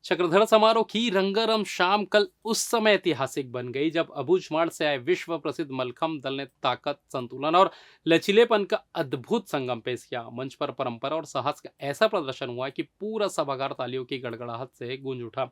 चक्रधर समारोह की रंगारंग शाम कल उस समय ऐतिहासिक बन गई जब अबूझमाड़ से आए विश्व प्रसिद्ध मलखम्ब दल ने ताकत, संतुलन और लचीलेपन का अद्भुत संगम पेश किया। मंच पर परंपरा और साहस का ऐसा प्रदर्शन हुआ कि पूरा सभागार तालियों की गड़गड़ाहट से गूंज उठा।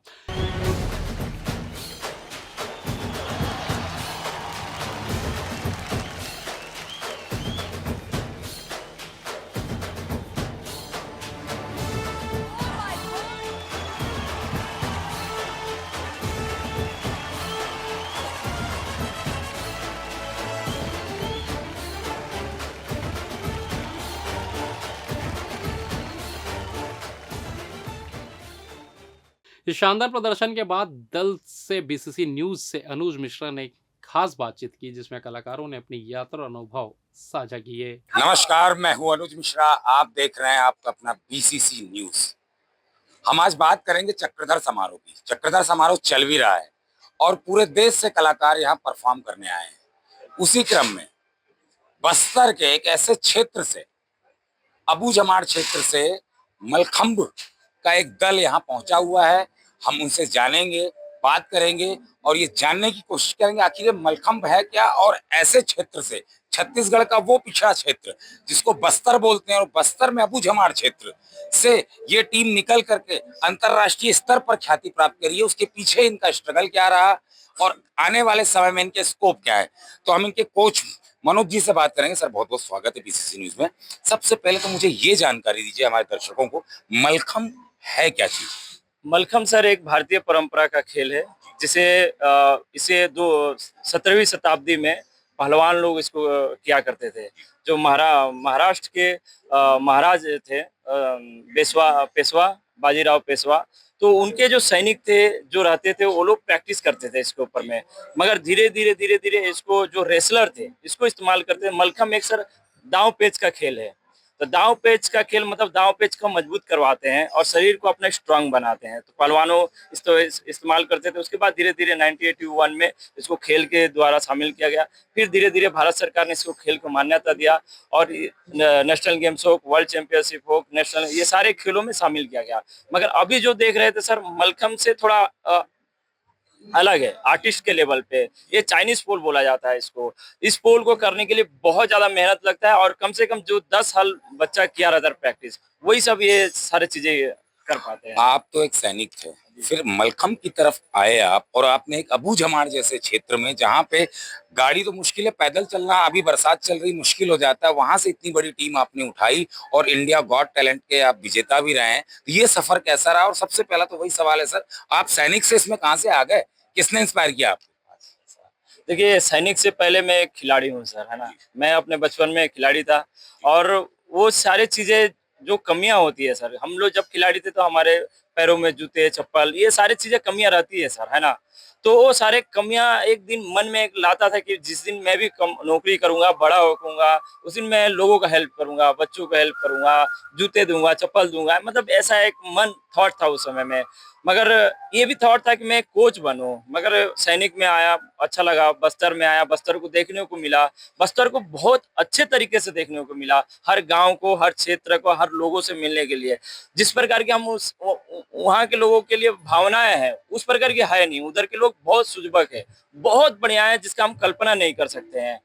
इस शानदार प्रदर्शन के बाद दल से बीसीसी न्यूज से अनुज मिश्रा ने खास बातचीत की, जिसमें कलाकारों ने अपनी यात्रा अनुभव साझा किए। नमस्कार, मैं हूं अनुज मिश्रा। आप देख रहे हैं आपका अपना बीसीसी न्यूज। हम आज बात करेंगे चक्रधर समारोह की। चक्रधर समारोह चल भी रहा है और पूरे देश से कलाकार यहाँ परफॉर्म करने आए हैं। उसी क्रम में बस्तर के एक ऐसे क्षेत्र से, अबूझमाड़ क्षेत्र से मलखम्ब का एक दल यहाँ पहुंचा हुआ है। हम उनसे जानेंगे, बात करेंगे और ये जानने की कोशिश करेंगे आखिर ये मलखम्ब है क्या। और ऐसे क्षेत्र से, छत्तीसगढ़ का वो पिछड़ा क्षेत्र जिसको बस्तर बोलते हैं, और बस्तर में अबूझमाड़ क्षेत्र से ये टीम निकल करके अंतरराष्ट्रीय स्तर पर ख्याति प्राप्त करी है। उसके पीछे इनका स्ट्रगल क्या रहा और आने वाले समय में इनके स्कोप क्या है, तो हम इनके कोच मनोज जी से बात करेंगे। सर, बहुत बहुत स्वागत है बीसीसी न्यूज में। सबसे पहले तो मुझे ये जानकारी दीजिए हमारे दर्शकों को, मलखम्ब है क्या चीज? मलखम्ब सर एक भारतीय परंपरा का खेल है, जिसे इसे दो 17वीं शताब्दी में पहलवान लोग इसको किया करते थे। जो महाराष्ट्र के महाराज थे, पेशवा बाजीराव पेशवा, तो उनके जो सैनिक थे जो रहते थे वो लोग प्रैक्टिस करते थे इसके ऊपर में। मगर धीरे धीरे इसको जो रेसलर थे इसको इस्तेमाल करते थे। मलखम्ब एक सर दांव पेच का खेल है। तो दांव पेच का खेल मतलब दांव पेच को मजबूत करवाते हैं और शरीर को अपना स्ट्रांग बनाते हैं। तो पहलवानों इसको इस्तेमाल करते थे। उसके बाद धीरे धीरे 1981 में इसको खेल के द्वारा शामिल किया गया। फिर धीरे धीरे भारत सरकार ने इसको खेल को मान्यता दिया और नेशनल गेम्स हो, वर्ल्ड चैंपियनशिप हो, नेशनल, ये सारे खेलों में शामिल किया गया। मगर अभी जो देख रहे थे सर, मलखम्ब से थोड़ा अलग है आर्टिस्ट के लेवल पे। ये चाइनीज पोल बोला जाता है इसको। इस पोल को करने के लिए बहुत ज्यादा मेहनत लगता है और कम से कम जो 10 साल बच्चा किया रहता है प्रैक्टिस, वही सब ये सारी चीजें कर पाते हैं। आप तो एक सैनिक थे, फिर मलखम्ब की तरफ आए आप, और आपने एक अबूझमाड़ जैसे क्षेत्र में, जहाँ पे गाड़ी तो मुश्किल है, पैदल चलना, अभी बरसात चल रही, मुश्किल हो जाता है, वहां से इतनी बड़ी टीम आपने उठाई और इंडिया गॉट टैलेंट के आप विजेता भी रहे हैं। तो ये सफर कैसा रहा? और सबसे पहला तो वही सवाल है सर, आप सैनिक से इसमें कहाँ से आ गए? किसने इंस्पायर किया आपको? देखिए, सैनिक से पहले मैं एक खिलाड़ी हूँ सर, है ना। मैं अपने बचपन में खिलाड़ी था और वो सारी चीजें जो कमियां होती है सर, हम लोग जब खिलाड़ी थे तो हमारे पैरों में जूते, चप्पल, ये सारी चीजें कमियां रहती है सर, है ना। तो वो सारे कमियां एक दिन मन में एक लाता था कि जिस दिन मैं भी नौकरी करूंगा, बड़ा होऊंगा, उस दिन मैं लोगों का हेल्प करूंगा, बच्चों का हेल्प करूंगा, जूते दूंगा, चप्पल दूंगा। मतलब ऐसा एक मन थॉट था उस समय में। मगर ये भी थॉट था कि मैं कोच बनूं। मगर सैनिक में आया, अच्छा लगा। बस्तर में आया, बस्तर को देखने को मिला। बस्तर को बहुत अच्छे तरीके से देखने को मिला, हर गांव को, हर क्षेत्र को, हर लोगों से मिलने के लिए। जिस प्रकार के हम उस वहाँ के लोगों के लिए भावनाएं हैं, उस प्रकार की है नहीं। उधर के लोग बहुत सुजबक है, बहुत बढ़िया है, जिसका हम कल्पना नहीं कर सकते हैं।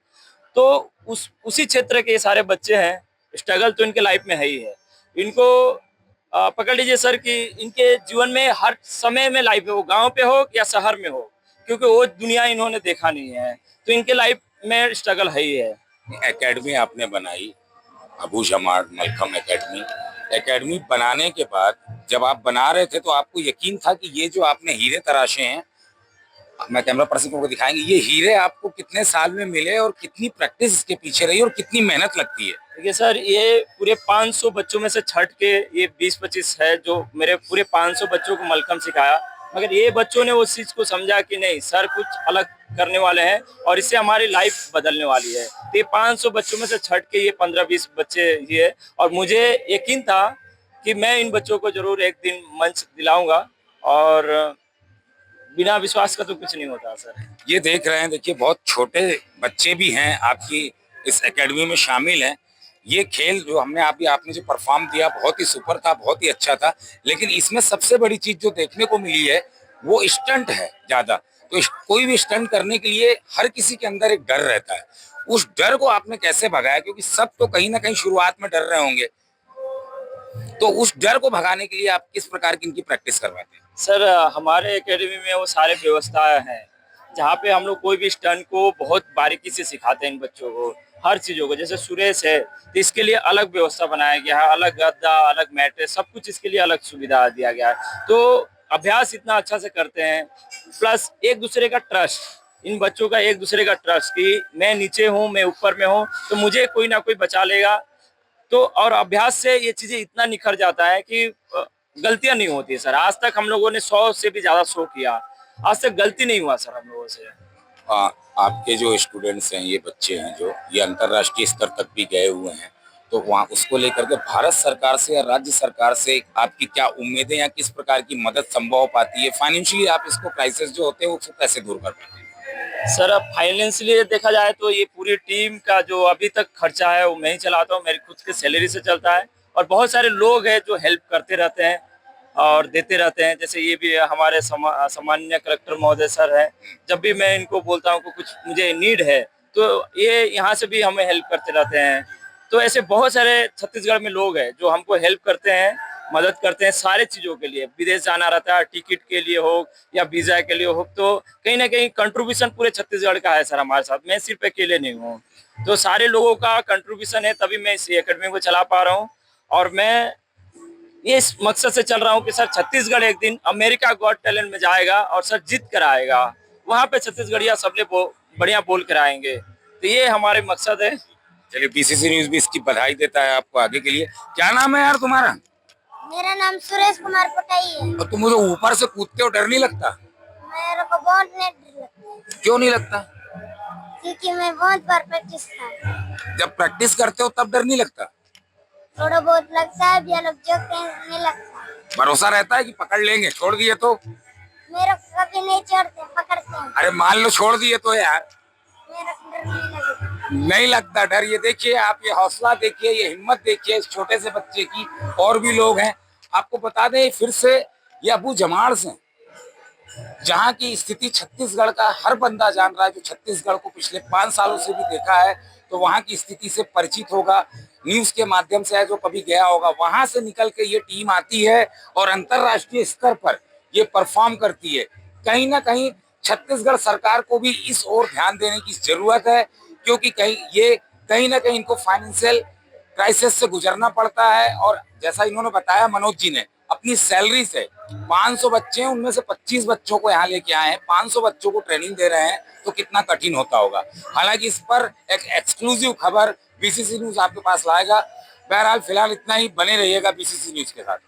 तो उसी क्षेत्र के ये सारे बच्चे हैं। स्ट्रगल तो इनके लाइफ में है ही है। इनको पकड़ लीजिए सर कि इनके जीवन में हर समय में लाइफ है, वो गांव पे हो या शहर में हो, क्योंकि वो दुनिया इन्होंने देखा नहीं है। तो इनके लाइफ में स्ट्रगल है ही है। एकेडमी आपने बनाई, अबूझमाड़ मलखम्ब एकेडमी। एकेडमी बनाने के बाद जब आप बना रहे थे तो आपको यकीन था कि ये जो आपने हीरे तराशे हैं, मैं कैमरा पर्सन को दिखाएंगे, ये हीरे आपको कितने साल में मिले और कितनी प्रैक्टिस इसके पीछे रही और कितनी मेहनत लगती है? देखिए सर, ये पूरे 500 बच्चों में से छट के ये 20-25 है जो मेरे पूरे 500 बच्चों को मलखम्ब सिखाया। मगर ये बच्चों ने उस चीज को समझा कि नहीं सर, कुछ अलग करने वाले हैं और इससे हमारी लाइफ बदलने वाली है। तो ये 500 बच्चों में से छट के ये 15-20 बच्चे ये, और मुझे यकीन था कि मैं इन बच्चों को जरूर एक दिन मंच दिलाऊंगा। और बिना विश्वास का तो कुछ नहीं होता सर। ये देख रहे हैं, देखिए बहुत छोटे बच्चे भी हैं आपकी इस एकेडमी में शामिल हैं। ये खेल जो हमने आपने जो परफॉर्म दिया बहुत ही सुपर था, बहुत ही अच्छा था। लेकिन इसमें सबसे बड़ी चीज जो देखने को मिली है वो स्टंट है ज्यादा। तो कोई भी स्टंट करने के लिए हर किसी के अंदर एक डर रहता है। उस डर को आपने कैसे भगाया, क्योंकि सब तो कहीं ना कहीं शुरुआत में डर रहे होंगे, तो उस डर को भगाने के लिए आप किस प्रकार की इनकी प्रैक्टिस करवाते हैं? सर हमारे एकेडमी में वो सारे व्यवस्था है जहाँ पे हम लोग कोई भी स्टंट को बहुत बारीकी से सिखाते हैं इन बच्चों को, हर चीज़ों को। जैसे सुरेश है तो इसके लिए अलग व्यवस्था बनाया गया है, अलग गद्दा, अलग मैट, सब कुछ इसके लिए अलग सुविधा दिया गया है। तो अभ्यास इतना अच्छा से करते हैं, प्लस एक दूसरे का ट्रस्ट, इन बच्चों का एक दूसरे का ट्रस्ट कि मैं नीचे हूँ, मैं ऊपर में हूँ, तो मुझे कोई ना कोई बचा लेगा। तो और अभ्यास से ये चीजें इतना निखर जाता है कि गलतियां नहीं होती है सर। आज तक हम लोगों ने 100 से भी ज्यादा शो किया, आज तक गलती नहीं हुआ सर हम लोगों से। आ, आपके जो स्टूडेंट्स हैं, ये बच्चे हैं जो ये अंतर्राष्ट्रीय स्तर तक भी गए हुए हैं, तो वहाँ उसको लेकर के भारत सरकार से या राज्य सरकार से आपकी क्या उम्मीदें या किस प्रकार की मदद संभव हो पाती है? फाइनेंशियली आप इसको क्राइसिस जो होते हैं उसको कैसे दूर कर पाते हैं? सर अब फाइनेंशियली देखा जाए तो ये पूरी टीम का जो अभी तक खर्चा है वो मैं ही चलाता हूँ, मेरी खुद की सैलरी से चलता है। और बहुत सारे लोग हैं जो हेल्प करते रहते हैं और देते रहते हैं। जैसे ये भी हमारे सामान्य कलेक्टर महोदय सर हैं, जब भी मैं इनको बोलता हूँ कि कुछ मुझे नीड है तो ये यहाँ से भी हमें हेल्प करते रहते हैं। तो ऐसे बहुत सारे छत्तीसगढ़ में लोग हैं जो हमको हेल्प करते हैं, मदद करते हैं सारे चीज़ों के लिए। विदेश जाना रहता है, टिकट के लिए हो या वीज़ा के लिए हो, तो कहीं ना कहीं कंट्रीब्यूशन पूरे छत्तीसगढ़ का है सर हमारे साथ। मैं सिर्फ अकेले नहीं हूँ, तो सारे लोगों का कंट्रीब्यूशन है, तभी मैं इस एकेडमी को चला पा रहा हूँ। और मैं ये इस मकसद से चल रहा हूँ कि सर छत्तीसगढ़ एक दिन अमेरिका गॉट टैलेंट में जाएगा और सर जीत कर आएगा। वहाँ पे छत्तीसगढ़िया सबने बढ़िया बोल कर आएंगे। तो ये हमारे मकसद है। चलिए, बीसीसी न्यूज भी इसकी बधाई देता है आपको आगे के लिए। क्या नाम है यार तुम्हारा? मेरा नाम सुरेश कुमार पटाई है। और तुम मुझे ऊपर से कूदते हो, डर नहीं लगता? मेरे को बहुत नहीं डर लगता है, क्यों नहीं लगता? क्योंकि मैं बहुत बार प्रैक्टिस था। जब प्रैक्टिस करते हो तब डर नहीं लगता? थोड़ा बहुत लगता है, भी लोग जो नहीं लगता। भरोसा रहता है कि पकड़ लेंगे, छोड़ दिए तो? मेरे को कभी नहीं छोड़ते, पकड़ते हैं। अरे मान लो छोड़ दिए तो यार? मेरा को डर नहीं लगता। नहीं लगता डर। ये देखिए आप, ये हौसला देखिए, ये हिम्मत देखिए इस छोटे से बच्चे की। और भी लोग हैं, आपको बता दें फिर से, ये अबू जमाल से, जहाँ की स्थिति छत्तीसगढ़ का हर बंदा जान रहा है, जो छत्तीसगढ़ को पिछले 5 सालों से भी देखा है तो वहाँ की स्थिति से परिचित होगा, न्यूज के माध्यम से है, जो कभी गया होगा। वहां से निकल के ये टीम आती है और अंतर्राष्ट्रीय स्तर पर ये परफॉर्म करती है। कहीं ना कहीं छत्तीसगढ़ सरकार को भी इस ओर ध्यान देने की जरूरत है, क्योंकि कहीं ना कहीं इनको फाइनेंशियल क्राइसिस से गुजरना पड़ता है। और जैसा इन्होंने बताया मनोज जी ने, अपनी सैलरी से 500 बच्चे हैं, उनमें से 25 बच्चों को यहाँ लेके आए हैं, 500 बच्चों को ट्रेनिंग दे रहे हैं, तो कितना कठिन होता होगा। हालांकि इस पर एक एक्सक्लूसिव खबर बीसीसी न्यूज आपके पास लाएगा। बहरहाल फिलहाल इतना ही, बने रहिएगा बीसीसी न्यूज के साथ।